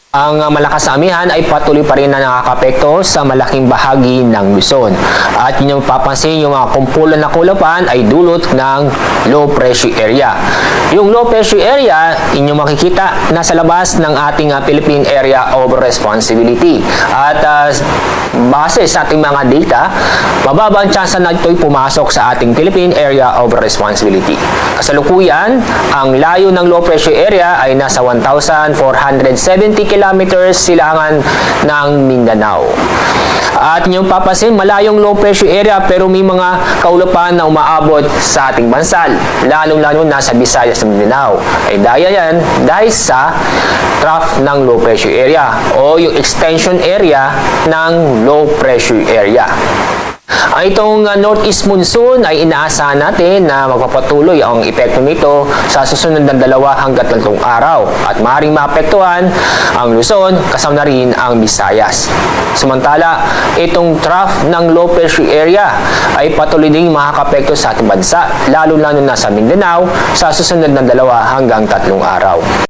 Ang malakas na amihan ay patuloy pa rin na nakakapekto sa malaking bahagi ng Luzon. At yun yung papansin, yung mga kumpulan na kulapan ay dulot ng low pressure area. Yung low pressure area, inyong makikita nasa labas ng ating Philippine Area of Responsibility. At base sa ating mga data, mababa ang tsansa na ito'y pumasok sa ating Philippine Area of Responsibility. Kasalukuyan, ang layo ng low pressure area ay nasa 1,470 kilometers silangan ng Mindanao. At inyong papansin, malayong low pressure area pero may mga kaulapan na umaabot sa ating bansa, lalong-lalo na sa Visayas at Mindanao. Ay dahil sa trough ng low pressure area o yung extension area ng low pressure area. Itong northeast monsoon ay inaasahan natin na magpapatuloy ang epekto nito sa susunod na 2 hanggang 3 araw at maaaring maapektuhan ang Luzon kasama na rin ang Visayas. Samantala, itong trough ng low pressure area ay patuloy ding makakapekto sa ating bansa, lalo-lalo na sa Mindanao sa susunod na 2 hanggang 3 araw.